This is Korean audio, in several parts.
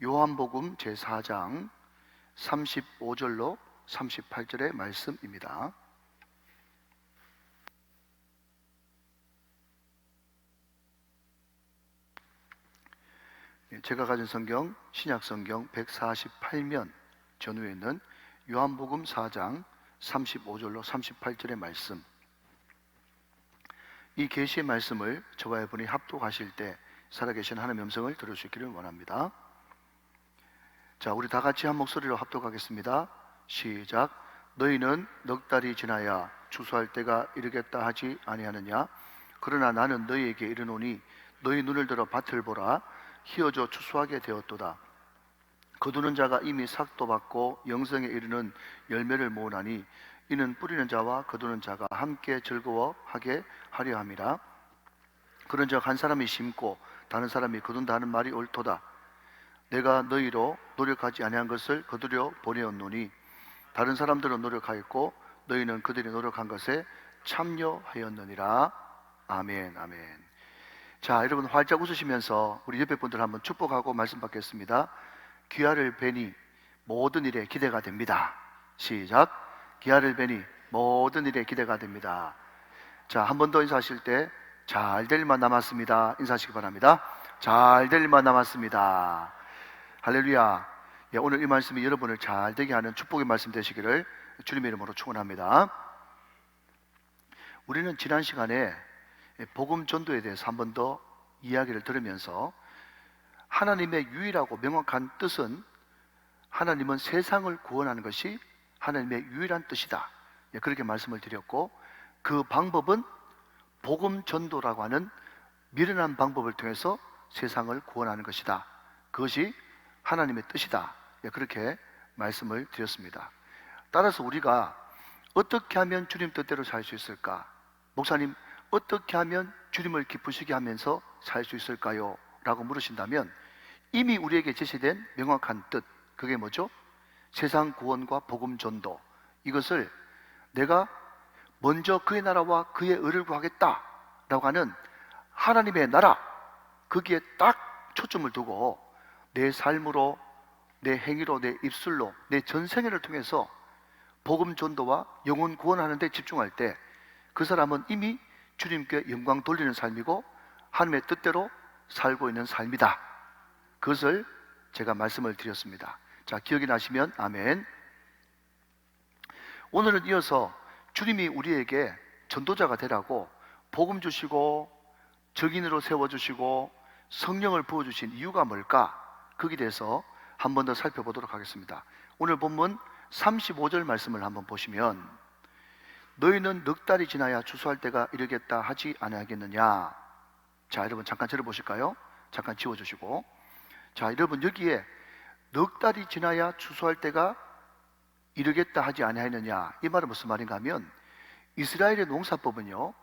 요한복음 제4장 35절로 38절의 말씀입니다. 제가 가진 성경 신약성경 148면 전후에 있는 요한복음 4장 35절로 38절의 말씀, 이 계시의 말씀을 저와 여러분이 합독하실 때 살아계신 하나님의 음성을 들으시기를 원합니다. 자, 우리 다 같이 한 목소리로 합독하겠습니다. 시작. 너희는 넉 달이 지나야 추수할 때가 이르겠다 하지 아니하느냐? 그러나 나는 너희에게 이르노니 너희 눈을 들어 밭을 보라. 희어져 추수하게 되었도다. 거두는 자가 이미 삭도 받고 영생에 이르는 열매를 모으나니 이는 뿌리는 자와 거두는 자가 함께 즐거워하게 하려 함이라. 그런즉 한 사람이 심고 다른 사람이 거둔다 하는 말이 옳도다. 내가 너희로 노력하지 아니한 것을 거두려 보내었노니 다른 사람들은 노력하였고 너희는 그들이 노력한 것에 참여하였느니라. 아멘, 아멘. 자, 여러분 활짝 웃으시면서 우리 옆에 분들 한번 축복하고 말씀 받겠습니다. 귀하를 뵈니 모든 일에 기대가 됩니다. 시작. 귀하를 뵈니 모든 일에 기대가 됩니다. 자, 한 번 더 인사하실 때 잘 될 일만 남았습니다 인사하시기 바랍니다. 잘 될 일만 남았습니다. 할렐루야. 예, 오늘 이 말씀이 여러분을 잘 되게 하는 축복의 말씀 되시기를 주님의 이름으로 축원합니다. 우리는 지난 시간에 복음 전도에 대해서 한 번 더 이야기를 들으면서 하나님의 유일하고 명확한 뜻은 하나님은 세상을 구원하는 것이 하나님의 유일한 뜻이다, 그렇게 말씀을 드렸고, 그 방법은 복음 전도라고 하는 미련한 방법을 통해서 세상을 구원하는 것이다, 그것이 하나님의 뜻이다, 그렇게 말씀을 드렸습니다. 따라서 우리가 어떻게 하면 주님 뜻대로 살 수 있을까? 목사님, 어떻게 하면 주님을 기쁘시게 하면서 살 수 있을까요? 라고 물으신다면 이미 우리에게 제시된 명확한 뜻, 그게 뭐죠? 세상 구원과 복음 전도, 이것을 내가 먼저 그의 나라와 그의 의를 구하겠다 라고 하는 하나님의 나라, 거기에 딱 초점을 두고 내 삶으로, 내 행위로, 내 입술로, 내 전생애를 통해서 복음 전도와 영혼 구원하는 데 집중할 때 그 사람은 이미 주님께 영광 돌리는 삶이고 하나님의 뜻대로 살고 있는 삶이다, 그것을 제가 말씀을 드렸습니다. 자, 기억이 나시면 아멘. 오늘은 이어서 주님이 우리에게 전도자가 되라고 복음 주시고 적인으로 세워주시고 성령을 부어주신 이유가 뭘까? 거기에 대해서 한 번 더 살펴보도록 하겠습니다. 오늘 본문 35절 말씀을 한번 보시면 너희는 넉 달이 지나야 추수할 때가 이르겠다 하지 아니하겠느냐? 자, 여러분 잠깐 들어보실까요? 잠깐 지워주시고. 자, 여러분 여기에 넉 달이 지나야 추수할 때가 이르겠다 하지 아니하느냐, 이 말은 무슨 말인가 하면 이스라엘의 농사법은요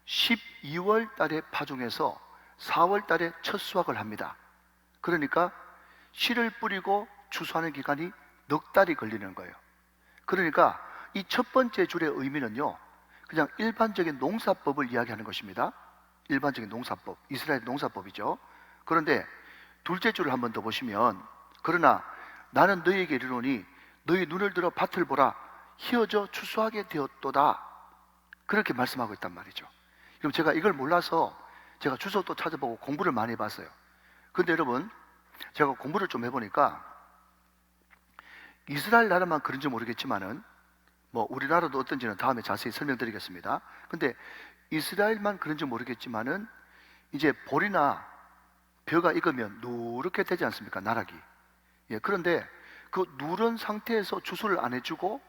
12월 달에 파종해서 4월 달에 첫 수확을 합니다. 그러니까 씨를 뿌리고 추수하는 기간이 넉 달이 걸리는 거예요. 그러니까 이 첫 번째 줄의 의미는요 그냥 일반적인 농사법을 이야기하는 것입니다. 일반적인 농사법, 이스라엘 농사법이죠. 그런데 둘째 줄을 한번 더 보시면 그러나 나는 너희에게 이르노니 너희 눈을 들어 밭을 보라. 희어져 추수하게 되었도다, 그렇게 말씀하고 있단 말이죠. 그럼 제가 이걸 몰라서 제가 주석도 찾아보고 공부를 많이 해봤어요. 근데 여러분 제가 공부를 좀 해보니까 이스라엘 나라만 그런지 모르겠지만은 뭐 우리나라도 어떤지는 다음에 자세히 설명드리겠습니다. 근데 이스라엘만 그런지 모르겠지만은 이제 볼이나 벼가 익으면 누렇게 되지 않습니까? 나락이. 예, 그런데 그 누런 상태에서 추수를 안 해주고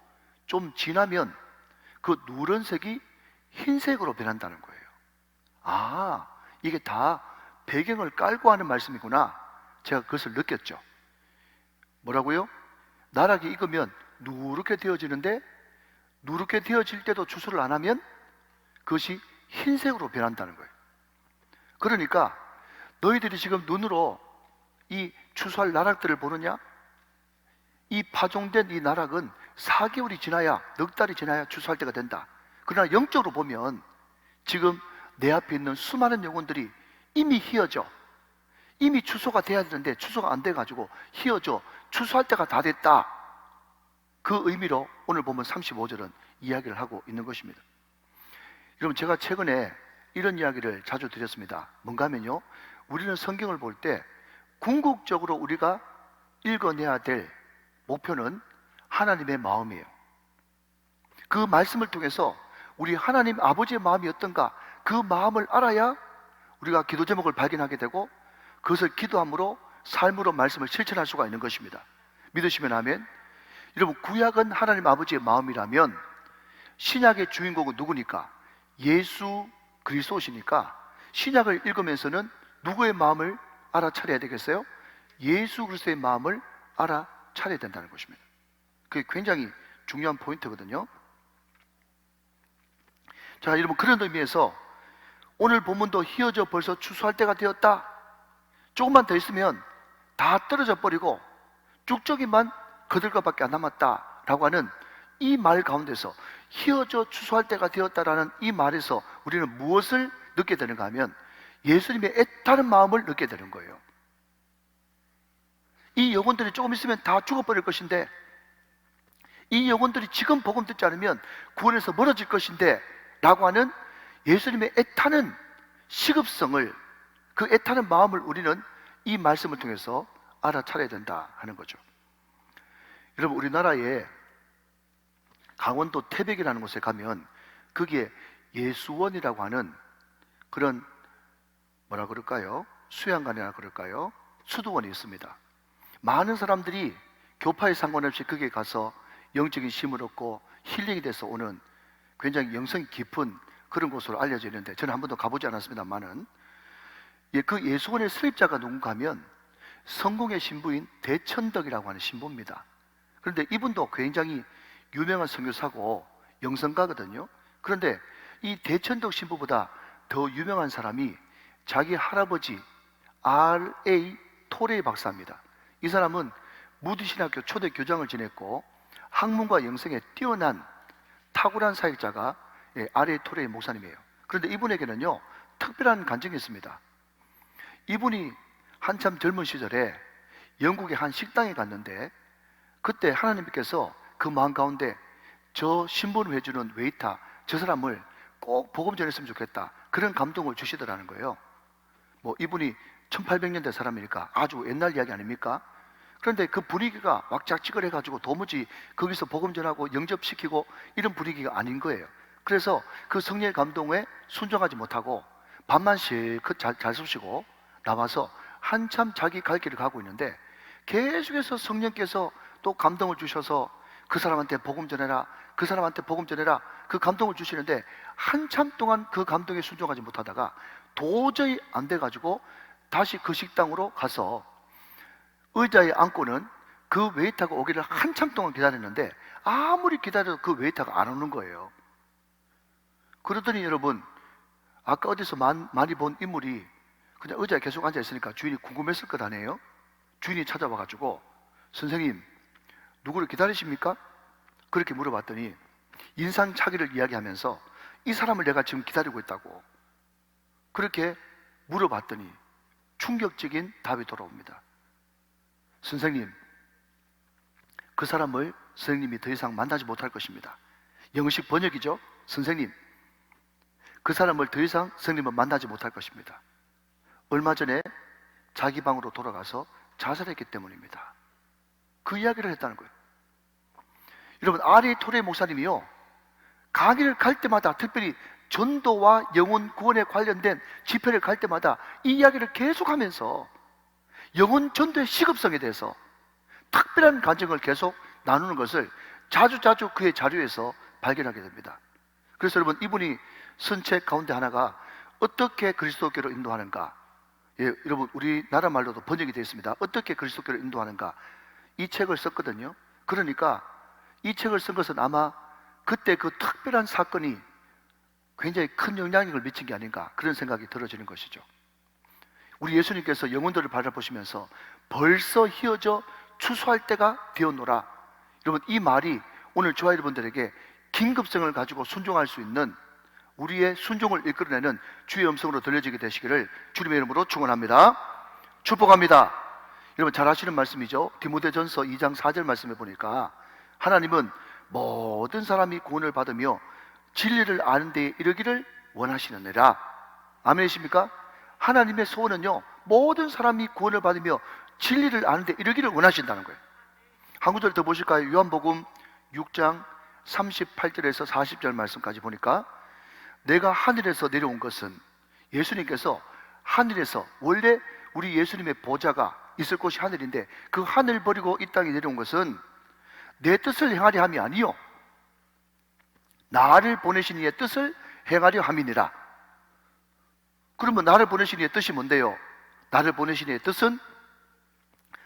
좀 지나면 그 누런색이 흰색으로 변한다는 거예요. 아, 이게 다 배경을 깔고 하는 말씀이구나, 제가 그것을 느꼈죠. 뭐라고요? 나락이 익으면 누렇게 되어지는데 누렇게 되어질 때도 추수를 안 하면 그것이 흰색으로 변한다는 거예요. 그러니까 너희들이 지금 눈으로 이 추수할 나락들을 보느냐? 이 파종된 이 나락은 4개월이 지나야, 넉 달이 지나야 추수할 때가 된다. 그러나 영적으로 보면 지금 내 앞에 있는 수많은 영혼들이 이미 희어져 이미 추수가 돼야 되는데 추수가 안 돼가지고 희어져 추수할 때가 다 됐다. 그 의미로 오늘 보면 35절은 이야기를 하고 있는 것입니다. 여러분, 제가 최근에 이런 이야기를 자주 드렸습니다. 뭔가 하면요, 우리는 성경을 볼 때 궁극적으로 우리가 읽어내야 될 목표는 하나님의 마음이에요. 그 말씀을 통해서 우리 하나님 아버지의 마음이 어떤가, 그 마음을 알아야 우리가 기도 제목을 발견하게 되고 그것을 기도함으로 삶으로 말씀을 실천할 수가 있는 것입니다. 믿으시면 아멘. 여러분, 구약은 하나님 아버지의 마음이라면 신약의 주인공은 누구니까? 예수 그리스도시니까 신약을 읽으면서는 누구의 마음을 알아차려야 되겠어요? 예수 그리스도의 마음을 알아차려야 된다는 것입니다. 그게 굉장히 중요한 포인트거든요. 자, 여러분, 그런 의미에서 오늘 본문도 희어져 벌써 추수할 때가 되었다. 조금만 더 있으면 다 떨어져 버리고 쭉저기만 그들과밖에 안 남았다라고 하는 이 말 가운데서 희어져 추수할 때가 되었다라는 이 말에서 우리는 무엇을 느끼게 되는가 하면 예수님의 애타는 마음을 느끼게 되는 거예요. 이 영혼들이 조금 있으면 다 죽어버릴 것인데, 이 영혼들이 지금 복음 듣지 않으면 구원에서 멀어질 것인데 라고 하는 예수님의 애타는 시급성을, 그 애타는 마음을 우리는 이 말씀을 통해서 알아차려야 된다 하는 거죠. 여러분, 우리나라에 강원도 태백이라는 곳에 가면 거기에 예수원이라고 하는 그런 뭐라 그럴까요? 수양관이라 그럴까요? 수도원이 있습니다. 많은 사람들이 교파에 상관없이 거기에 가서 영적인 힘을 얻고 힐링이 돼서 오는 굉장히 영성이 깊은 그런 곳으로 알려져 있는데, 저는 한 번도 가보지 않았습니다만은, 그 예수원의 설립자가 누군가 하면 성공의 신부인 대천덕이라고 하는 신부입니다. 그런데 이분도 굉장히 유명한 선교사고 영성가거든요. 그런데 이 대천덕 신부보다 더 유명한 사람이 자기 할아버지 R.A. 토레이 박사입니다. 이 사람은 무디신학교 초대 교장을 지냈고 학문과 영성에 뛰어난 탁월한 사역자가 R.A. 토레이 목사님이에요. 그런데 이분에게는요, 특별한 간증이 있습니다. 이분이 한참 젊은 시절에 영국의 한 식당에 갔는데 그때 하나님께서 그 마음 가운데 저 신분을 해주는 웨이터, 저 사람을 꼭 복음 전했으면 좋겠다, 그런 감동을 주시더라는 거예요. 뭐 이분이 1800년대 사람이니까 아주 옛날 이야기 아닙니까? 그런데 그 분위기가 왁작지껄해가지고 도무지 거기서 복음 전하고 영접시키고 이런 분위기가 아닌 거예요. 그래서 그 성령의 감동에 순종하지 못하고 밥만 실컷 잘 쑤시고 나와서 한참 자기 갈 길을 가고 있는데 계속해서 성령께서 또 감동을 주셔서 그 사람한테 복음 전해라, 그 사람한테 복음 전해라, 그 감동을 주시는데 한참 동안 그 감동에 순종하지 못하다가 도저히 안 돼가지고 다시 그 식당으로 가서 의자에 앉고는 그 웨이터가 오기를 한참 동안 기다렸는데 아무리 기다려도 그 웨이터가 안 오는 거예요. 그러더니 여러분, 아까 어디서 많이 본 인물이 그냥 의자에 계속 앉아 있으니까 주인이 궁금했을 것 아니에요? 주인이 찾아와가지고 선생님, 누구를 기다리십니까? 그렇게 물어봤더니 인상착의를 이야기하면서 이 사람을 내가 지금 기다리고 있다고 그렇게 물어봤더니 충격적인 답이 돌아옵니다. 선생님, 그 사람을 선생님이 더 이상 만나지 못할 것입니다. 영어식 번역이죠. 선생님, 그 사람을 더 이상 선생님은 만나지 못할 것입니다. 얼마 전에 자기 방으로 돌아가서 자살했기 때문입니다. 그 이야기를 했다는 거예요. 여러분, R.A. 토레이 목사님이요, 강의를 갈 때마다, 특별히 전도와 영혼 구원에 관련된 집회를 갈 때마다 이 이야기를 계속하면서 영혼 전도의 시급성에 대해서 특별한 간증을 계속 나누는 것을 자주 그의 자료에서 발견하게 됩니다. 그래서 여러분, 이분이 쓴 책 가운데 하나가 어떻게 그리스도교로 인도하는가, 여러분 우리나라 말로도 번역이 되어 있습니다. 어떻게 그리스도교로 인도하는가, 이 책을 썼거든요. 그러니까 이 책을 쓴 것은 아마 그때 그 특별한 사건이 굉장히 큰 영향력을 미친 게 아닌가, 그런 생각이 들어지는 것이죠. 우리 예수님께서 영혼들을 바라보시면서 벌써 희어져 추수할 때가 되었노라. 여러분, 이 말이 오늘 저와 여러분들에게 긴급성을 가지고 순종할 수 있는 우리의 순종을 이끌어내는 주의 음성으로 들려지게 되시기를 주님의 이름으로 축원합니다. 축복합니다. 여러분 잘 아시는 말씀이죠. 디모데전서 2장 4절 말씀에 보니까 하나님은 모든 사람이 구원을 받으며 진리를 아는 데 이르기를 원하시느니라. 아멘이십니까? 하나님의 소원은요, 모든 사람이 구원을 받으며 진리를 아는 데 이르기를 원하신다는 거예요. 한 구절 더 보실까요? 요한복음 6장 38절에서 40절 말씀까지 보니까 내가 하늘에서 내려온 것은, 예수님께서 하늘에서, 원래 우리 예수님의 보좌가 있을 곳이 하늘인데 그 하늘 버리고 이 땅에 내려온 것은 내 뜻을 행하려 함이 아니요 나를 보내신 이의 뜻을 행하려 함이니라. 그러면 나를 보내신 이의 뜻이 뭔데요? 나를 보내신 이의 뜻은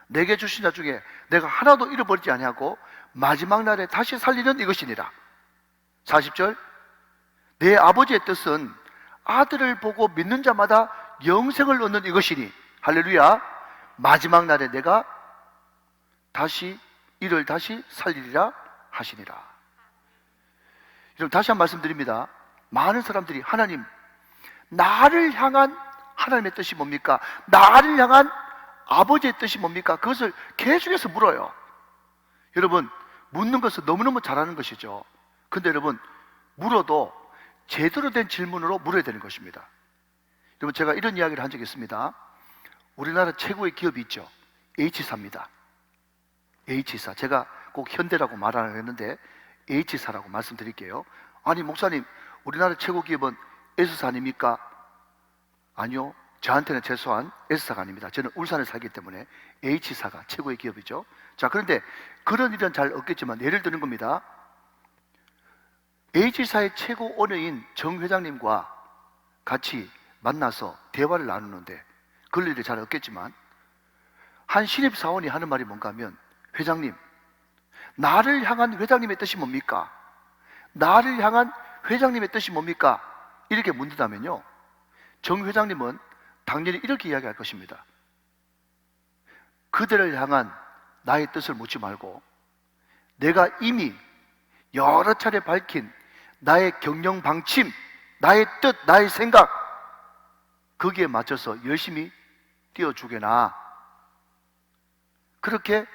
내게 주신 자 중에 내가 하나도 잃어버리지 아니하고 마지막 날에 다시 살리는 이것이니라. 40절, 내 아버지의 뜻은 아들을 보고 믿는 자마다 영생을 얻는 이것이니, 할렐루야, 마지막 날에 내가 이를 다시 살리리라 하시니라. 여러분 다시 한 말씀드립니다. 많은 사람들이 하나님, 나를 향한 하나님의 뜻이 뭡니까? 나를 향한 아버지의 뜻이 뭡니까? 그것을 계속해서 물어요. 여러분, 묻는 것은 너무너무 잘하는 것이죠. 근데 여러분, 물어도 제대로 된 질문으로 물어야 되는 것입니다. 여러분, 제가 이런 이야기를 한 적이 있습니다. 우리나라 최고의 기업이 있죠. H사입니다. H사. 제가 꼭 현대라고 말하려고 했는데 H사라고 말씀드릴게요. 아니 목사님, 우리나라 최고 기업은 S사 아닙니까? 아니요, 저한테는 최소한 S사가 아닙니다. 저는 울산에 살기 때문에 H사가 최고의 기업이죠. 자, 그런데 그런 일은 잘 없겠지만 예를 드는 겁니다. H사의 최고 오너인 정 회장님과 같이 만나서 대화를 나누는데, 그럴 일이 잘 없겠지만 한 신입사원이 하는 말이 뭔가 하면, 회장님, 나를 향한 회장님의 뜻이 뭡니까? 나를 향한 회장님의 뜻이 뭡니까? 이렇게 묻는다면요, 정 회장님은 당연히 이렇게 이야기할 것입니다. 그들을 향한 나의 뜻을 묻지 말고 내가 이미 여러 차례 밝힌 나의 경영 방침, 나의 뜻, 나의 생각, 거기에 맞춰서 열심히 띄워주게나, 그렇게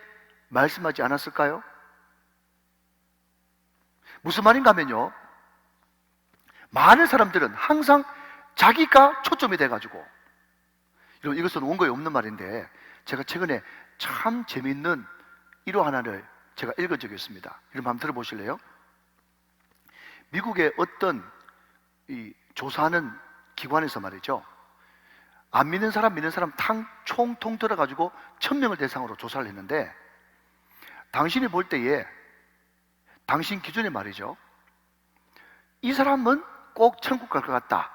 말씀하지 않았을까요? 무슨 말인가 하면요, 많은 사람들은 항상 자기가 초점이 돼가지고, 여러분 이것은 원고에 없는 말인데 제가 최근에 참 재미있는 일화 하나를 제가 읽은 적이 있습니다. 여러분 한번 들어보실래요? 미국의 어떤 이 조사하는 기관에서 말이죠, 안 믿는 사람 믿는 사람 총 통틀어가지고 1000명을 대상으로 조사를 했는데, 당신이 볼 때에 당신 기준에 말이죠, 이 사람은 꼭 천국 갈 것 같다,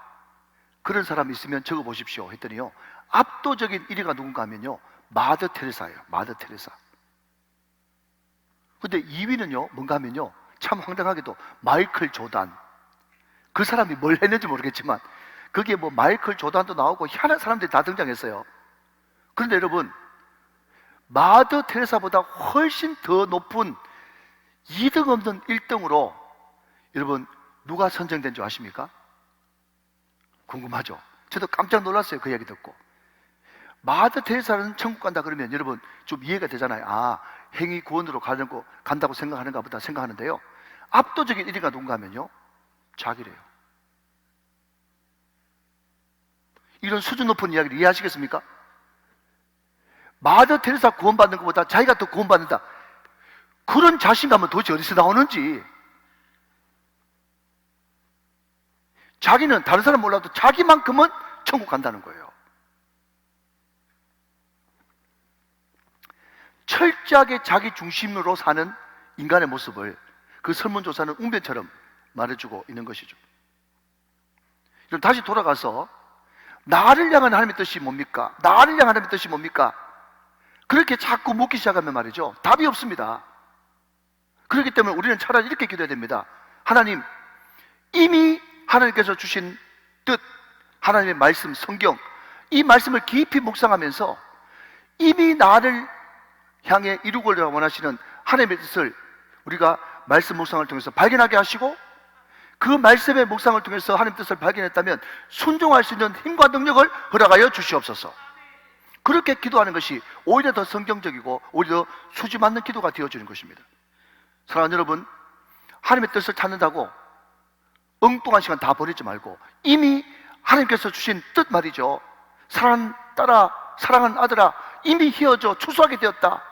그런 사람이 있으면 적어보십시오 했더니요, 압도적인 1위가 누군가 하면요, 마더 테레사예요. 마더 테레사. 근데 2위는요 뭔가 하면요, 참 황당하게도 마이클 조단. 그 사람이 뭘 했는지 모르겠지만 거기에 뭐 마이클 조단도 나오고 희한한 사람들이 다 등장했어요. 그런데 여러분, 마더 테레사보다 훨씬 더 높은 2등 없는 1등으로 여러분 누가 선정된 줄 아십니까? 궁금하죠? 저도 깜짝 놀랐어요, 그 이야기 듣고. 마더 테레사는 천국 간다 그러면 여러분 좀 이해가 되잖아요. 아, 행위 구원으로 간다고 생각하는가 보다 생각하는데요, 압도적인 1위가 누군가 하면요, 자기래요. 이런 수준 높은 이야기를 이해하시겠습니까? 마더 테레사 구원받는 것보다 자기가 더 구원받는다, 그런 자신감은 도대체 어디서 나오는지. 자기는 다른 사람 몰라도 자기만큼은 천국 간다는 거예요. 철저하게 자기 중심으로 사는 인간의 모습을 그 설문조사는 웅변처럼 말해주고 있는 것이죠. 그럼 다시 돌아가서 나를 향한 하나님의 뜻이 뭡니까? 나를 향한 하나님의 뜻이 뭡니까? 그렇게 자꾸 묻기 시작하면 말이죠, 답이 없습니다. 그렇기 때문에 우리는 차라리 이렇게 기도해야 됩니다. 하나님, 이미 하나님께서 주신 뜻, 하나님의 말씀, 성경, 이 말씀을 깊이 묵상하면서 이미 나를 향해 이루고자 원하시는 하나님의 뜻을 우리가 말씀 묵상을 통해서 발견하게 하시고, 그 말씀의 묵상을 통해서 하나님의 뜻을 발견했다면 순종할 수 있는 힘과 능력을 허락하여 주시옵소서. 그렇게 기도하는 것이 오히려 더 성경적이고 오히려 더 수지 맞는 기도가 되어주는 것입니다. 사랑하는 여러분, 하나님의 뜻을 찾는다고 엉뚱한 시간 다 버리지 말고 이미 하나님께서 주신 뜻 말이죠. 사랑하는 딸아, 사랑하는 아들아, 이미 헤어져 추수하게 되었다.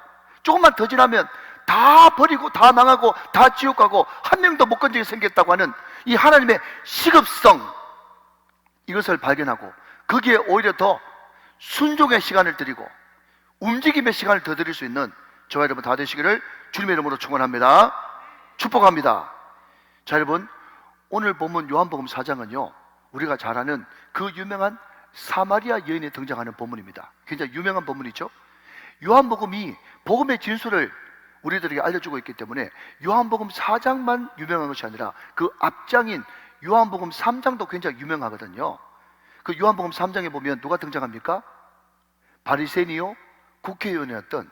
조금만 더 지나면 다 버리고 다 망하고 다 지옥 가고 한 명도 못 건지게 생겼다고 하는 이 하나님의 시급성, 이것을 발견하고 거기에 오히려 더 순종의 시간을 드리고 움직임의 시간을 더 드릴 수 있는 저와 여러분 다 되시기를 주님의 이름으로 축원합니다. 축복합니다. 자, 여러분, 오늘 본문 요한복음 4장은요 우리가 잘 아는 그 유명한 사마리아 여인이 등장하는 본문입니다. 굉장히 유명한 본문이죠. 요한복음이 복음의 진수를 우리들에게 알려주고 있기 때문에 요한복음 4장만 유명한 것이 아니라 그 앞장인 요한복음 3장도 굉장히 유명하거든요. 그 요한복음 3장에 보면 누가 등장합니까? 바리새인이요 국회의원이었던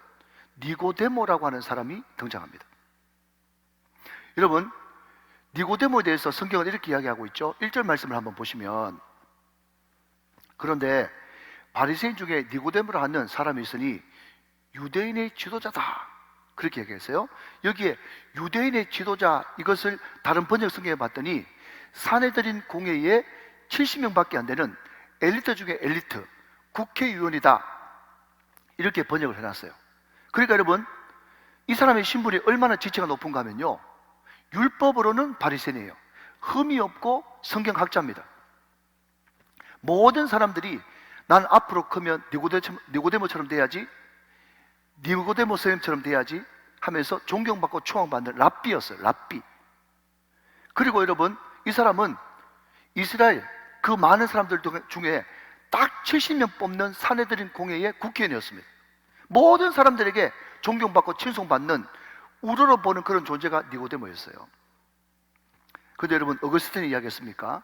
니고데모라고 하는 사람이 등장합니다. 여러분, 니고데모에 대해서 성경은 이렇게 이야기하고 있죠. 1절 말씀을 한번 보시면, 그런데 바리새인 중에 니고데모라 하는 사람이 있으니 유대인의 지도자다, 그렇게 얘기했어요. 여기에 유대인의 지도자, 이것을 다른 번역 성경에 봤더니 사내들인 공회에 70명밖에 안 되는 엘리트 중에 엘리트, 국회의원이다, 이렇게 번역을 해놨어요. 그러니까 여러분, 이 사람의 신분이 얼마나 지체가 높은가 하면요, 율법으로는 바리새인이에요. 흠이 없고 성경학자입니다. 모든 사람들이 난 앞으로 크면 니고데모처럼 돼야지, 니고데모 선생님처럼 돼야지 하면서 존경받고 추앙받는 랍비였어요. 랍비. 그리고 여러분, 이 사람은 이스라엘 그 많은 사람들 중에 딱 70명 뽑는 사내들인 공회의 국회의원이었습니다. 모든 사람들에게 존경받고 칭송받는, 우러러보는 그런 존재가 니고데모였어요. 그런데 여러분, 어거스틴이 이야기했습니까?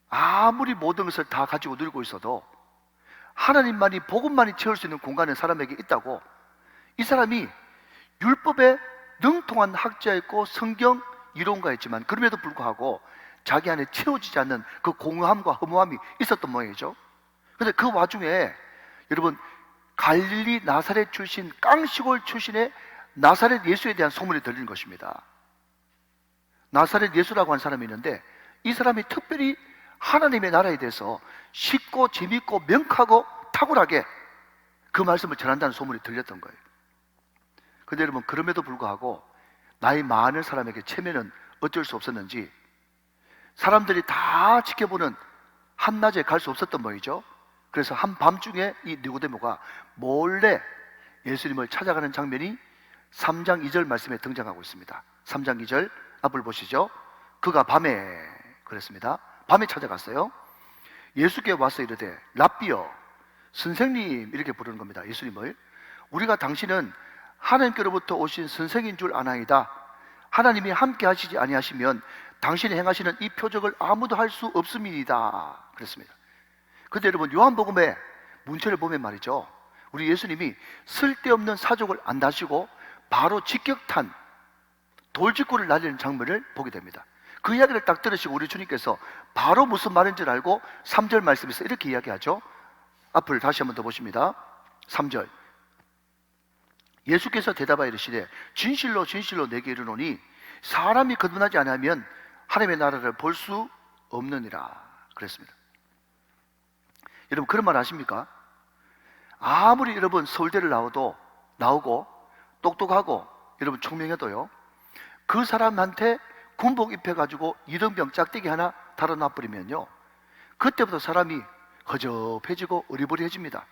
아무리 모든 것을 다 가지고 누리고 있어도 하나님만이, 복음만이 채울 수 있는 공간은 사람에게 있다고. 이 사람이 율법에 능통한 학자였고 성경 이론가였지만 그럼에도 불구하고 자기 안에 채워지지 않는 그 공허함과 허무함이 있었던 모양이죠. 그런데 그 와중에 여러분, 갈릴리 나사렛 출신, 깡시골 출신의 나사렛 예수에 대한 소문이 들리는 것입니다. 나사렛 예수라고 하는 사람이 있는데 이 사람이 특별히 하나님의 나라에 대해서 쉽고 재밌고 명쾌하고 탁월하게 그 말씀을 전한다는 소문이 들렸던 거예요. 그런데 여러분, 그럼에도 불구하고 나이 많은 사람에게 체면은 어쩔 수 없었는지 사람들이 다 지켜보는 한낮에 갈 수 없었던 모양이죠. 그래서 한밤중에 이 니고데모가 몰래 예수님을 찾아가는 장면이 3장 2절 말씀에 등장하고 있습니다. 3장 2절 앞을 보시죠. 그가 밤에, 그랬습니다. 밤에 찾아갔어요. 예수께 와서 이르되 랍비여, 선생님, 이렇게 부르는 겁니다. 예수님을. 우리가 당신은 하나님께로부터 오신 선생인 줄 아나이다. 하나님이 함께 하시지 아니하시면 당신이 행하시는 이 표적을 아무도 할 수 없음이니이다, 그랬습니다. 그런데 여러분, 요한복음의 문체를 보면 말이죠, 우리 예수님이 쓸데없는 사족을 안 다시고 바로 직격탄 돌직구를 날리는 장면을 보게 됩니다. 그 이야기를 딱 들으시고 우리 주님께서 바로 무슨 말인 줄 알고 3절 말씀에서 이렇게 이야기하죠. 앞을 다시 한번 더 보십니다. 3절. 예수께서 대답하여 이르시되 진실로 진실로 내게 이르노니 사람이 거듭나지 않으면 하나님의 나라를 볼 수 없느니라, 그랬습니다. 여러분, 그런 말 아십니까? 아무리 여러분 서울대를 나오고 똑똑하고 여러분 총명해도요, 그 사람한테 군복 입혀가지고 이등병 짝대기 하나 달아놔버리면요, 그때부터 사람이 허접해지고 어리버리해집니다.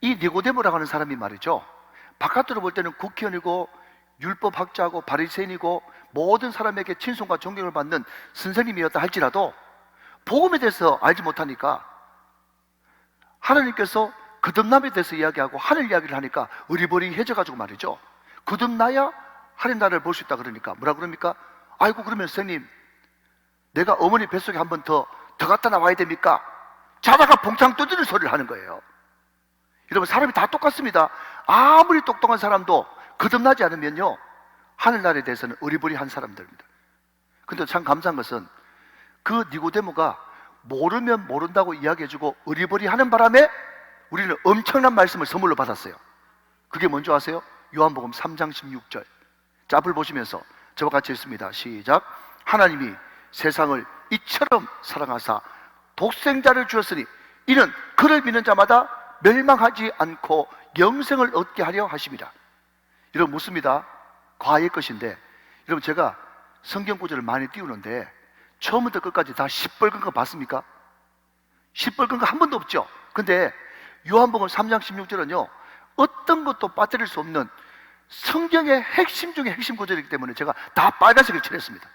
이 니고데모라고 하는 사람이 말이죠, 바깥으로 볼 때는 국회의원이고 율법학자고 바리새인이고 모든 사람에게 친송과 존경을 받는 선생님이었다 할지라도 복음에 대해서 알지 못하니까 하나님께서 거듭남에 대해서 이야기하고 하늘 이야기를 하니까 어리버리해져가지고 말이죠, 거듭나야 하나님 나라를 볼 수 있다 그러니까 뭐라 그럽니까? 아이고, 그러면 선생님, 내가 어머니 뱃속에 한 번 더 갔다 나와야 됩니까? 자다가 봉창 두드리는 소리를 하는 거예요. 여러분, 사람이 다 똑같습니다. 아무리 똑똑한 사람도 거듭나지 않으면요, 하늘나라에 대해서는 어리버리한 사람들입니다. 근데 참 감사한 것은 그 니고데모가 모르면 모른다고 이야기해주고 어리버리하는 바람에 우리는 엄청난 말씀을 선물로 받았어요. 그게 뭔지 아세요? 요한복음 3장 16절. 자, 앞을 보시면서 저와 같이 읽습니다. 시작. 하나님이 세상을 이처럼 사랑하사 독생자를 주었으니 이는 그를 믿는 자마다 멸망하지 않고 영생을 얻게 하려 하심이라. 여러분 묻습니다. 과의 것인데, 여러분 제가 성경 구절을 많이 띄우는데 처음부터 끝까지 다 시뻘건 거 봤습니까? 시뻘건 거 한 번도 없죠. 근데 요한복음 3장 16절은요 어떤 것도 빠뜨릴 수 없는 성경의 핵심 중에 핵심 구절이기 때문에 제가 다 빨간색을 칠했습니다.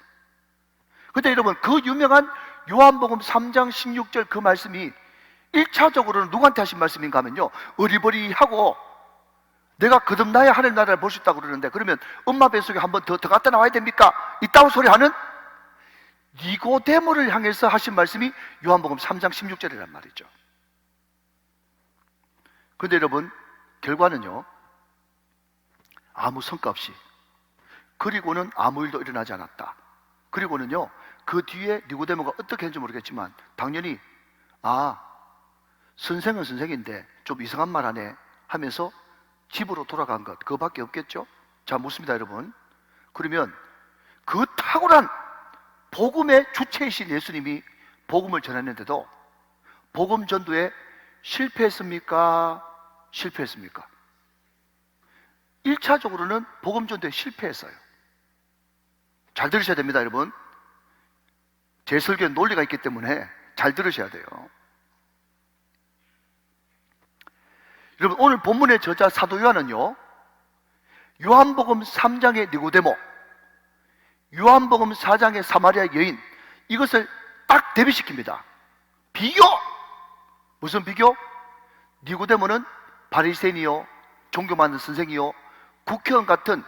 근데 여러분 그 유명한 요한복음 3장 16절 그 말씀이 1차적으로는 누구한테 하신 말씀인가 하면요, 어리버리하고 내가 거듭나야 하늘 나라를 볼 수 있다고 그러는데, 그러면 엄마 뱃속에 한 번 더 갔다 나와야 됩니까? 있다고 소리하는 니고데모를 향해서 하신 말씀이 요한복음 3장 16절이란 말이죠. 근데 여러분 결과는요 아무 성과 없이, 그리고는 아무 일도 일어나지 않았다. 그리고는요 그 뒤에 니고데모가 어떻게 했는지 모르겠지만 당연히 선생은 선생인데 좀 이상한 말 하네 하면서 집으로 돌아간 것, 그거밖에 없겠죠? 자, 묻습니다 여러분. 그러면 그 탁월한 복음의 주체이신 예수님이 복음을 전했는데도 복음 전도에 실패했습니까? 실패했습니까? 1차적으로는 복음 전도에 실패했어요. 잘 들으셔야 됩니다 여러분. 제 설교에 논리가 있기 때문에 잘 들으셔야 돼요. 여러분 오늘 본문의 저자 사도 요한은요 요한복음 3장의 니고데모, 요한복음 4장의 사마리아 여인, 이것을 딱 대비시킵니다. 비교! 무슨 비교? 니고데모는 바리새인이요, 종교 만든 선생이요, 국회의원 같은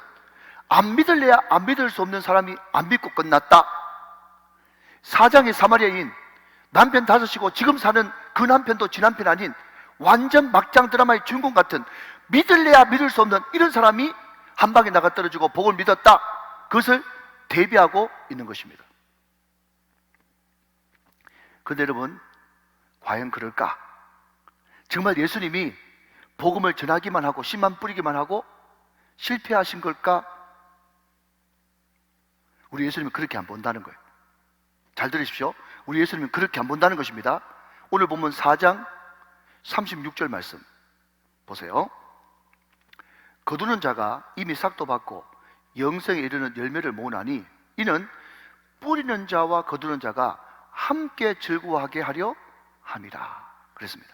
안 믿을래야 안 믿을 수 없는 사람이 안 믿고 끝났다. 4장의 사마리아인, 남편 5이고 지금 사는 그 남편도 지 남편 아닌 완전 막장 드라마의 주인공 같은 믿을래야 믿을 수 없는 이런 사람이 한 방에 나가 떨어지고 복을 믿었다. 그것을 대비하고 있는 것입니다. 그런데 여러분 과연 그럴까? 정말 예수님이 복음을 전하기만 하고 씨만 뿌리기만 하고 실패하신 걸까? 우리 예수님은 그렇게 안 본다는 거예요. 잘 들으십시오. 우리 예수님은 그렇게 안 본다는 것입니다. 오늘 보면 4장 36절 말씀 보세요. 거두는 자가 이미 싹도 받고 영생에 이르는 열매를 모으나니 이는 뿌리는 자와 거두는 자가 함께 즐거워하게 하려 함이라 그랬습니다.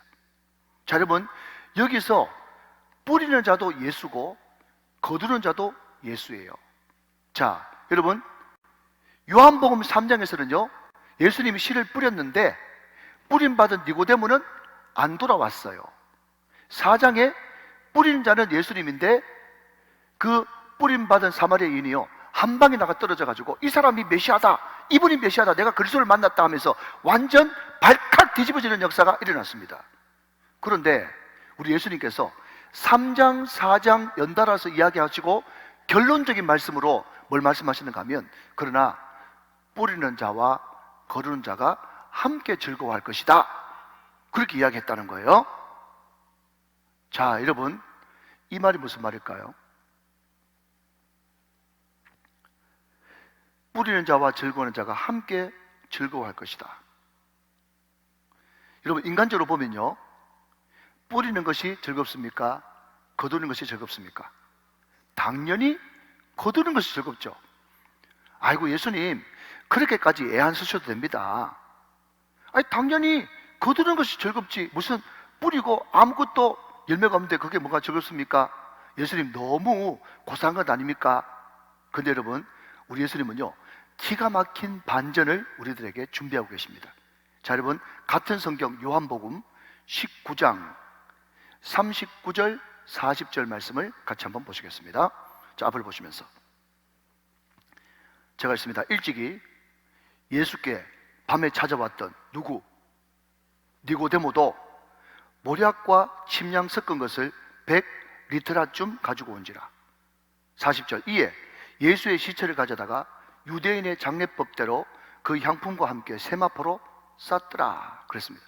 자, 여러분 여기서 뿌리는 자도 예수고 거두는 자도 예수예요. 자, 여러분 요한복음 3장에서는요 예수님이 씨를 뿌렸는데 뿌림받은 니고데모는 안 돌아왔어요. 4장에 뿌리는 자는 예수님인데 그 뿌림받은 사마리아인이요 한 방에 나가 떨어져 가지고 이 사람이 메시아다, 이분이 메시아다, 내가 그리스도를 만났다 하면서 완전 발칵 뒤집어지는 역사가 일어났습니다. 그런데 우리 예수님께서 3장 4장 연달아서 이야기하시고 결론적인 말씀으로 뭘 말씀하시는가 하면, 그러나 뿌리는 자와 거두는 자가 함께 즐거워할 것이다, 그렇게 이야기했다는 거예요. 자, 여러분 이 말이 무슨 말일까요? 뿌리는 자와 즐거워하는 자가 함께 즐거워할 것이다. 여러분 인간적으로 보면요 뿌리는 것이 즐겁습니까? 거두는 것이 즐겁습니까? 당연히 거두는 것이 즐겁죠. 아이고 예수님 그렇게까지 애 안 쓰셔도 됩니다. 아니 당연히 거두는 것이 즐겁지, 무슨 뿌리고 아무것도 열매가 없는데 그게 뭐가 즐겁습니까? 예수님 너무 고상한 것 아닙니까? 근데 여러분 우리 예수님은요 기가 막힌 반전을 우리들에게 준비하고 계십니다. 자, 여러분 같은 성경 요한복음 19장 39절 40절 말씀을 같이 한번 보시겠습니다. 자, 앞을 보시면서 제가 읽습니다. 일찍이 예수께 밤에 찾아왔던 누구? 니고데모도 모략과 침량 섞은 것을 100리터라쯤 가지고 온지라. 40절 이에 예수의 시체를 가져다가 유대인의 장례법대로 그 향품과 함께 세마포로 쌌더라 그랬습니다.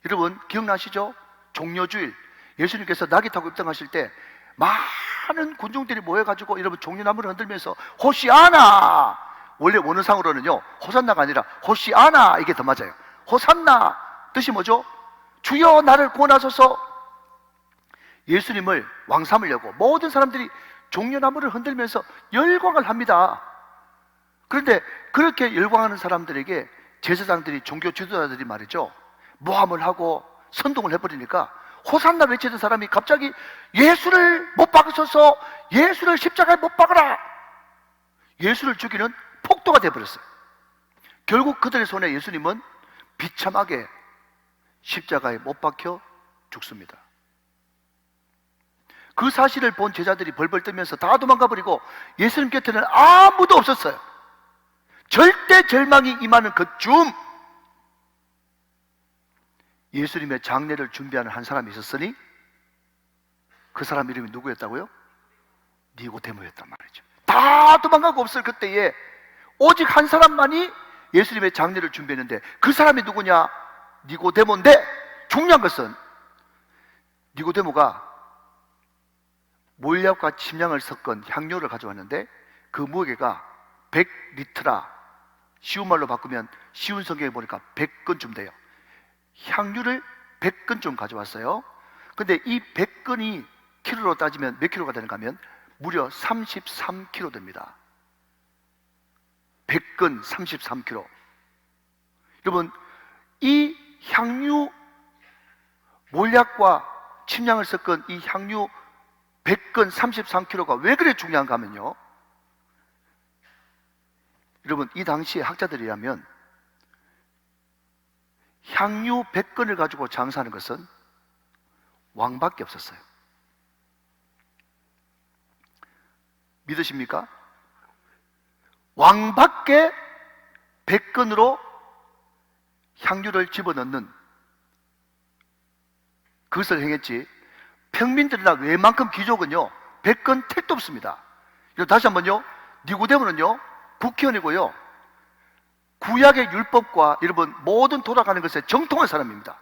여러분 기억나시죠? 종려주일, 예수님께서 낙이 타고 입당하실 때 많은 군중들이 모여가지고 여러분 종려나무를 흔들면서 호시아나, 원래 원어상으로는요 호산나가 아니라 호시아나, 이게 더 맞아요. 호산나 뜻이 뭐죠? 주여 나를 구원하소서. 예수님을 왕 삼으려고 모든 사람들이 종려나무를 흔들면서 열광을 합니다. 그런데 그렇게 열광하는 사람들에게 제사장들이, 종교 지도자들이 말이죠, 모함을 하고 선동을 해버리니까 호산나 외치던 사람이 갑자기 예수를 못 박으셔서, 예수를 십자가에 못 박아라, 예수를 죽이는 폭도가 되어버렸어요. 결국 그들의 손에 예수님은 비참하게 십자가에 못 박혀 죽습니다. 그 사실을 본 제자들이 벌벌 떨면서 다 도망가 버리고 예수님 곁에는 아무도 없었어요. 절대 절망이 임하는 그쯤 예수님의 장례를 준비하는 한 사람이 있었으니 그 사람 이름이 누구였다고요? 니고데모였단 말이죠. 다 도망가고 없을 그때에 오직 한 사람만이 예수님의 장례를 준비했는데 그 사람이 누구냐? 니고데모인데 중요한 것은 니고데모가 몰약과 침향을 섞은 향료를 가져왔는데 그 무게가 100리트라, 쉬운 말로 바꾸면 쉬운 성경에 보니까 100근쯤 돼요. 향유를 100근쯤 가져왔어요. 근데 이 100근이 키로로 따지면 몇 킬로가 되는가 하면 무려 33kg 됩니다. 100근 33kg. 여러분, 이 향유, 몰약과 침향을 섞은 이 향유 100근 33kg가 왜 그래 중요한가 하면요, 여러분, 이 당시에 학자들이라면 향유 100근을 가지고 장사하는 것은 왕밖에 없었어요. 믿으십니까? 왕밖에 100근으로 향유를 집어넣는 그것을 행했지, 평민들이나 웬만큼 귀족은요 100근 택도 없습니다. 다시 한번요, 니고데모는요 국회의원이고요 구약의 율법과 여러분 모든 돌아가는 것에 정통한 사람입니다.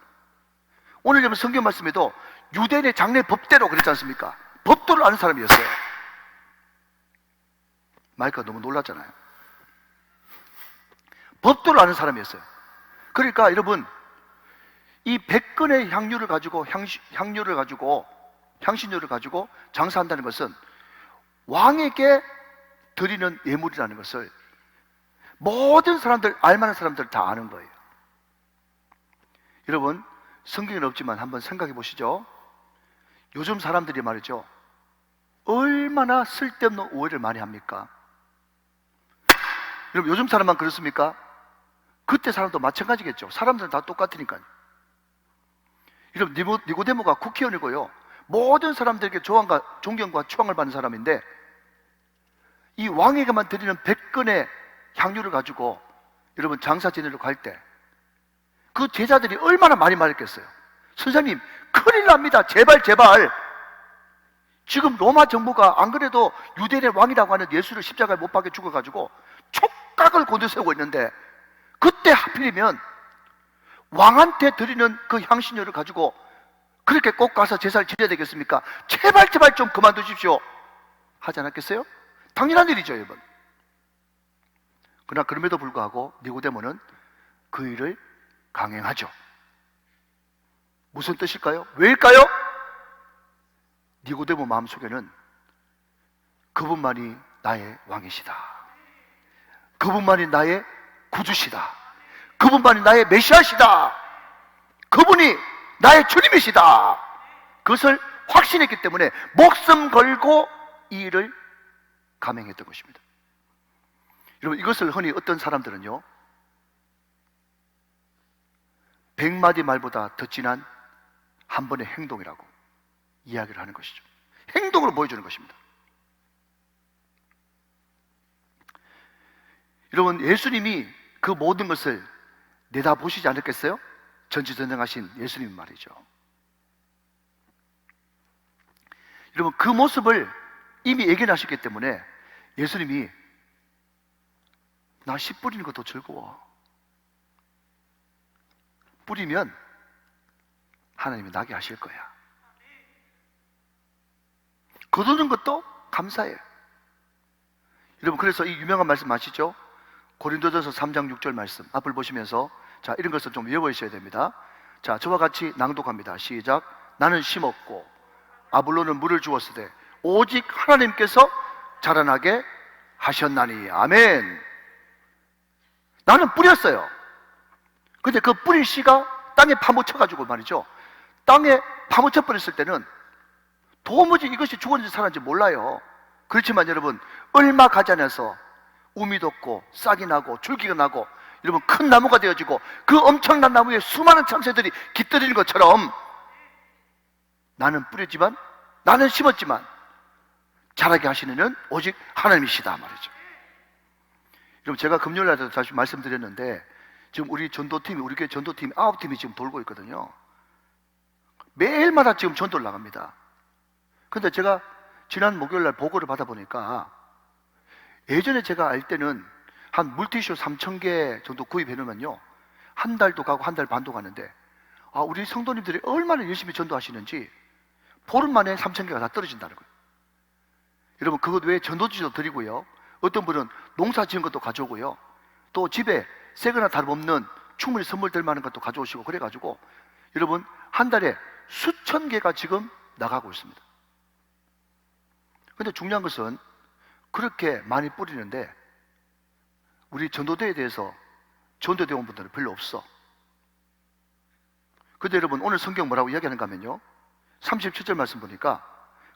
오늘 여러분 성경 말씀에도 유대인의 장례 법대로 그랬지 않습니까? 법도를 아는 사람이었어요. 마이크가 너무 놀랐잖아요. 법도를 아는 사람이었어요. 그러니까 여러분, 이 100근의 향유를 가지고 향신료를 가지고 장사한다는 것은 왕에게 드리는 예물이라는 것을 모든 사람들, 알만한 사람들 다 아는 거예요. 여러분, 성경에는 없지만 한번 생각해 보시죠. 요즘 사람들이 말이죠, 얼마나 쓸데없는 오해를 많이 합니까? 여러분, 요즘 사람만 그렇습니까? 그때 사람도 마찬가지겠죠. 사람들은 다 똑같으니까요. 여러분, 니고데모가 국회의원이고요 모든 사람들에게 존경과 추앙을 받는 사람인데 이 왕에게만 드리는 100근의 향유를 가지고 여러분 장사 지내러 갈 때 그 제자들이 얼마나 많이 말했겠어요. 선생님, 큰일 납니다. 제발 지금 로마 정부가 안 그래도 유대인의 왕이라고 하는 예수를 십자가에 못 박여 죽어가지고 촉각을 곤두세우고 있는데 그때 하필이면 왕한테 드리는 그 향신료를 가지고 그렇게 꼭 가서 제사를 지내야 되겠습니까? 제발 좀 그만두십시오 하지 않았겠어요? 당연한 일이죠, 여러분. 그러나 그럼에도 불구하고 니고데모는 그 일을 강행하죠. 무슨 뜻일까요? 왜일까요? 니고데모 마음속에는 그분만이 나의 왕이시다, 그분만이 나의 구주시다, 그분만이 나의 메시아시다, 그분이 나의 주님이시다, 그것을 확신했기 때문에 목숨 걸고 이 일을 감행했던 것입니다. 여러분, 이것을 흔히 어떤 사람들은요 100마디 말보다 더 진한 한 번의 행동이라고 이야기를 하는 것이죠. 행동으로 보여주는 것입니다. 여러분, 예수님이 그 모든 것을 내다보시지 않았겠어요? 전지전능하신 예수님 말이죠. 여러분, 그 모습을 이미 예견하셨기 때문에 예수님이 나 씨 뿌리는 것도 즐거워. 뿌리면 하나님이 나게 하실 거야. 거두는 것도 감사해. 여러분, 그래서 이 유명한 말씀 아시죠? 고린도전서 3장 6절 말씀 앞을 보시면서 자, 이런 것을 좀 외워주셔야 됩니다. 자, 저와 같이 낭독합니다. 시작. 나는 심었고 아볼로는 물을 주었으되 오직 하나님께서 자라나게 하셨나니. 아멘. 나는 뿌렸어요. 근데 그 뿌린 씨가 땅에 파묻혀가지고 말이죠, 땅에 파묻혀 버렸을 때는 도무지 이것이 죽었는지 살았는지 몰라요. 그렇지만 여러분, 얼마 가지 않아서 우미 돋고 싹이 나고 줄기가 나고 여러분 큰 나무가 되어지고 그 엄청난 나무에 수많은 참새들이 깃들이는 것처럼 나는 뿌렸지만, 나는 심었지만 자라게 하시는 이는 오직 하나님이시다 말이죠. 여러분, 제가 금요일 날에도 다시 말씀드렸는데 지금 우리 전도팀이, 우리 교회 전도팀이 9팀이 지금 돌고 있거든요. 매일마다 지금 전도를 나갑니다. 근데 제가 지난 목요일 날 보고를 받아보니까 예전에 제가 알 때는 한 물티슈 3,000개 정도 구입해 놓으면요, 한 달도 가고 한 달 반도 가는데, 우리 성도님들이 얼마나 열심히 전도하시는지 보름 만에 3,000개가 다 떨어진다는 거예요. 여러분, 그것 외에 전도지도 드리고요, 어떤 분은 농사 지은 것도 가져오고요, 또 집에 새거나 다름없는 충분히 선물 될 만한 것도 가져오시고 그래가지고 여러분 한 달에 수천 개가 지금 나가고 있습니다. 근데 중요한 것은 그렇게 많이 뿌리는데 우리 전도대에 대해서 전도대 온 분들은 별로 없어. 근데 여러분, 오늘 성경 뭐라고 이야기하는가 하면요, 37절 말씀 보니까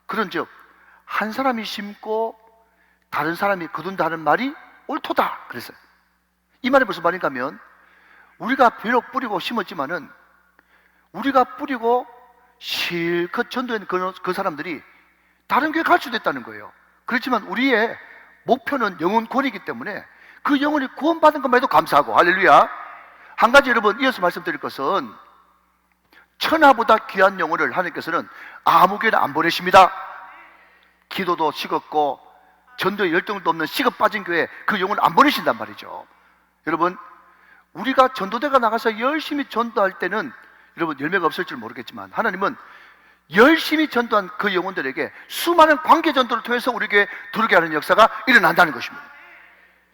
그런즉 한 사람이 심고 다른 사람이 거둔다는 말이 옳도다 그랬어요. 이 말이 무슨 말인가 하면, 우리가 비록 뿌리고 심었지만은 우리가 뿌리고 실컷 전도한 그 사람들이 다른 교회 갈 수도 있다는 거예요. 그렇지만 우리의 목표는 영혼 구원이기 때문에 그 영혼이 구원받은 것만 해도 감사하고, 할렐루야. 한 가지 여러분 이어서 말씀드릴 것은, 천하보다 귀한 영혼을 하나님께서는 아무 교회나 안 보내십니다. 기도도 식었고 전도에 열정도 없는 식어 빠진 교회 그 영혼을 안 보내신단 말이죠. 여러분, 우리가 전도대가 나가서 열심히 전도할 때는 여러분 열매가 없을 줄 모르겠지만 하나님은 열심히 전도한 그 영혼들에게 수많은 관계 전도를 통해서 우리 교회에 들어오게 하는 역사가 일어난다는 것입니다.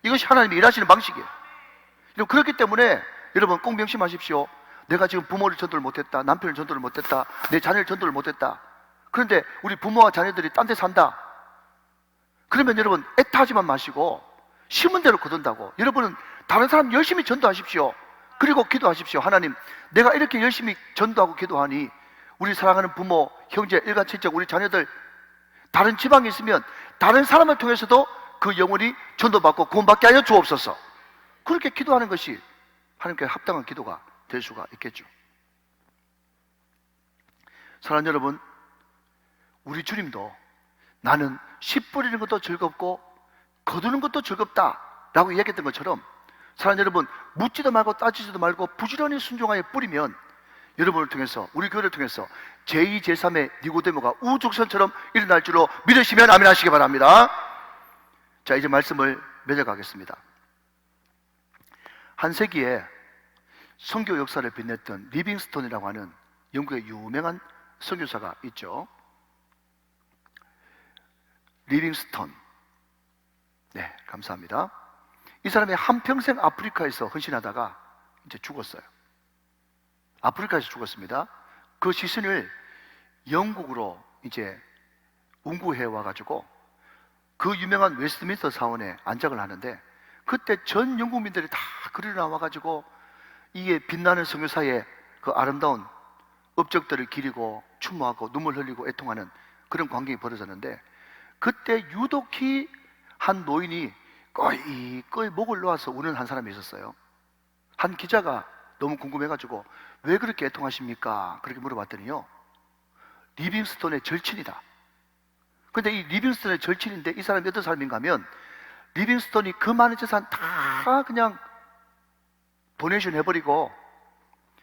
이것이 하나님이 일하시는 방식이에요. 여러분, 그렇기 때문에 여러분 꼭 명심하십시오. 내가 지금 부모를 전도를 못했다, 남편을 전도를 못했다, 내 자녀를 전도를 못했다. 그런데 우리 부모와 자녀들이 딴 데 산다. 그러면 여러분 애타하지만 마시고 심은 대로 거둔다고. 여러분은 다른 사람 열심히 전도하십시오. 그리고 기도하십시오. 하나님, 내가 이렇게 열심히 전도하고 기도하니 우리 사랑하는 부모, 형제, 일가친척, 우리 자녀들 다른 지방에 있으면 다른 사람을 통해서도 그 영혼이 전도받고 구원받게 하여 주옵소서. 그렇게 기도하는 것이 하나님께 합당한 기도가 될 수가 있겠죠. 사랑하는 여러분, 우리 주님도 나는 씨 뿌리는 것도 즐겁고 거두는 것도 즐겁다 라고 이야기했던 것처럼, 사랑하는 여러분, 묻지도 말고 따지지도 말고 부지런히 순종하여 뿌리면 여러분을 통해서, 우리 교회를 통해서 제2, 제3의 니고데모가 우죽선처럼 일어날 줄로 믿으시면 아멘 하시기 바랍니다. 자, 이제 말씀을 맺어가겠습니다. 한 세기에 선교 역사를 빛냈던 리빙스톤이라고 하는 영국의 유명한 선교사가 있죠. 리빙스톤. 네, 감사합니다. 이 사람이 한평생 아프리카에서 헌신하다가 이제 죽었어요. 아프리카에서 죽었습니다. 그 시신을 영국으로 이제 운구해 와가지고 그 유명한 웨스트민스터 사원에 안장을 하는데, 그때 전 영국민들이 다 그리로 나와가지고 이게 빛나는 선교사의 그 아름다운 업적들을 기리고 추모하고 눈물 흘리고 애통하는 그런 광경이 벌어졌는데, 그때 유독히 한 노인이 꺼이 목을 놓아서 우는 한 사람이 있었어요. 한 기자가 너무 궁금해가지고 왜 그렇게 애통하십니까? 그렇게 물어봤더니요, 리빙스톤의 절친이다. 근데 이 리빙스톤의 절친인데 이 사람이 어떤 사람인가 하면, 리빙스톤이 그 많은 재산 다 그냥 도네이션 해버리고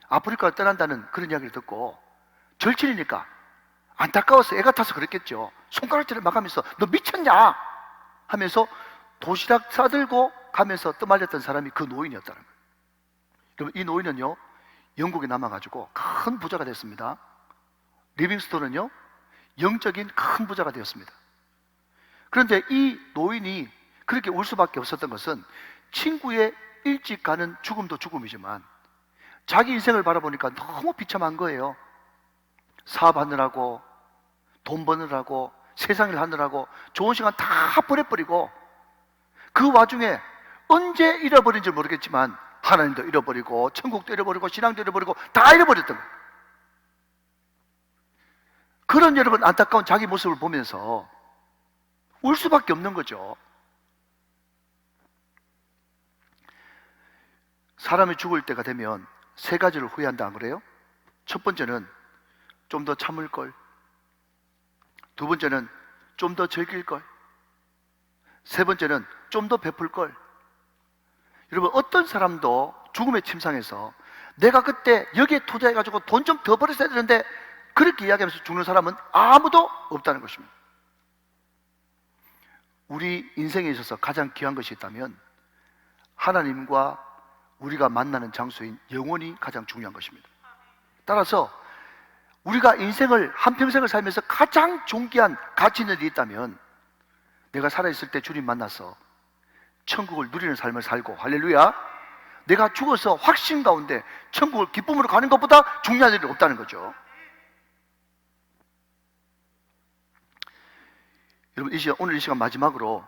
아프리카를 떠난다는 그런 이야기를 듣고, 절친이니까 안타까워서 애가 타서 그랬겠죠. 손가락질을 막 하면서 너 미쳤냐? 하면서 도시락 싸들고 가면서 떠말렸던 사람이 그 노인이었다는 거예요. 여러분, 이 노인은요 영국에 남아가지고 큰 부자가 됐습니다. 리빙스톤은요, 영적인 큰 부자가 되었습니다. 그런데 이 노인이 그렇게 울 수밖에 없었던 것은 친구의 일찍 가는 죽음도 죽음이지만 자기 인생을 바라보니까 너무 비참한 거예요. 사업하느라고, 돈 버느라고, 세상을 하느라고 좋은 시간 다 버려버리고, 그 와중에 언제 잃어버린지 모르겠지만 하나님도 잃어버리고 천국도 잃어버리고 신앙도 잃어버리고 다 잃어버렸던 거예요. 그런 여러분 안타까운 자기 모습을 보면서 울 수밖에 없는 거죠. 사람이 죽을 때가 되면 세 가지를 후회한다 안 그래요? 첫 번째는 좀 더 참을 걸, 두 번째는 좀 더 즐길 걸, 세 번째는 좀 더 베풀 걸. 여러분, 어떤 사람도 죽음의 침상에서 내가 그때 여기에 투자해가지고 돈 좀 더 벌었어야 되는데 그렇게 이야기하면서 죽는 사람은 아무도 없다는 것입니다. 우리 인생에 있어서 가장 귀한 것이 있다면 하나님과 우리가 만나는 장소인 영혼이 가장 중요한 것입니다. 따라서 우리가 인생을 한평생을 살면서 가장 존귀한 가치 있는 일이 있다면 내가 살아있을 때 주님 만나서 천국을 누리는 삶을 살고, 할렐루야, 내가 죽어서 확신 가운데 천국을 기쁨으로 가는 것보다 중요한 일이 없다는 거죠. 여러분, 오늘 이 시간 마지막으로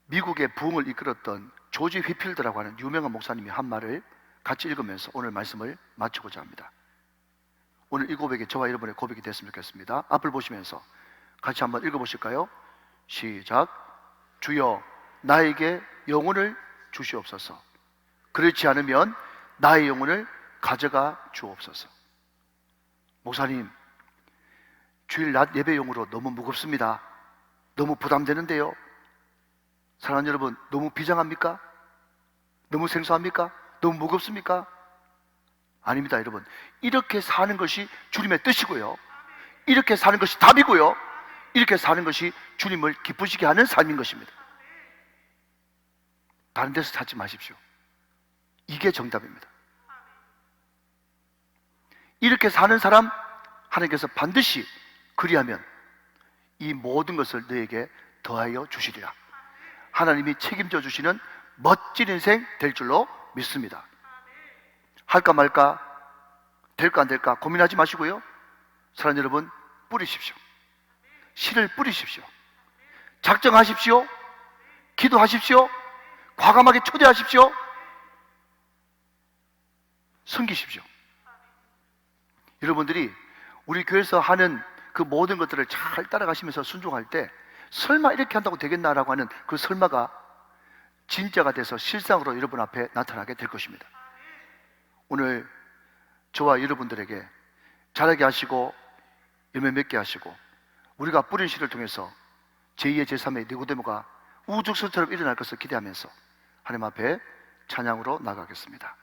미국의 부흥을 이끌었던 조지 휘필드라고 하는 유명한 목사님이 한 말을 같이 읽으면서 오늘 말씀을 마치고자 합니다. 오늘 이 고백이 저와 여러분의 고백이 됐으면 좋겠습니다. 앞을 보시면서 같이 한번 읽어보실까요? 시작. 주여, 나에게 영혼을 주시옵소서. 그렇지 않으면 나의 영혼을 가져가 주옵소서. 목사님, 주일 낮 예배용으로 너무 무겁습니다. 너무 부담되는데요. 사랑하는 여러분, 너무 비장합니까? 너무 생소합니까? 너무 무겁습니까? 아닙니다, 여러분. 이렇게 사는 것이 주님의 뜻이고요, 이렇게 사는 것이 답이고요, 이렇게 사는 것이 주님을 기쁘시게 하는 삶인 것입니다. 다른 데서 찾지 마십시오. 이게 정답입니다. 이렇게 사는 사람 하나님께서 반드시 그리하면 이 모든 것을 너에게 더하여 주시리라. 하나님이 책임져 주시는 멋진 인생 될 줄로 믿습니다. 할까 말까, 될까 안 될까 고민하지 마시고요, 사랑하는 여러분, 뿌리십시오. 씨를 뿌리십시오. 작정하십시오. 기도하십시오. 과감하게 초대하십시오. 섬기십시오. 여러분들이 우리 교회에서 하는 그 모든 것들을 잘 따라가시면서 순종할 때 설마 이렇게 한다고 되겠나라고 하는 그 설마가 진짜가 돼서 실상으로 여러분 앞에 나타나게 될 것입니다. 오늘 저와 여러분들에게 자라게 하시고 열매 맺게 하시고 우리가 뿌린 씨를 통해서 제2의 제3의 니고데모가 우죽선처럼 일어날 것을 기대하면서 하나님 앞에 찬양으로 나가겠습니다.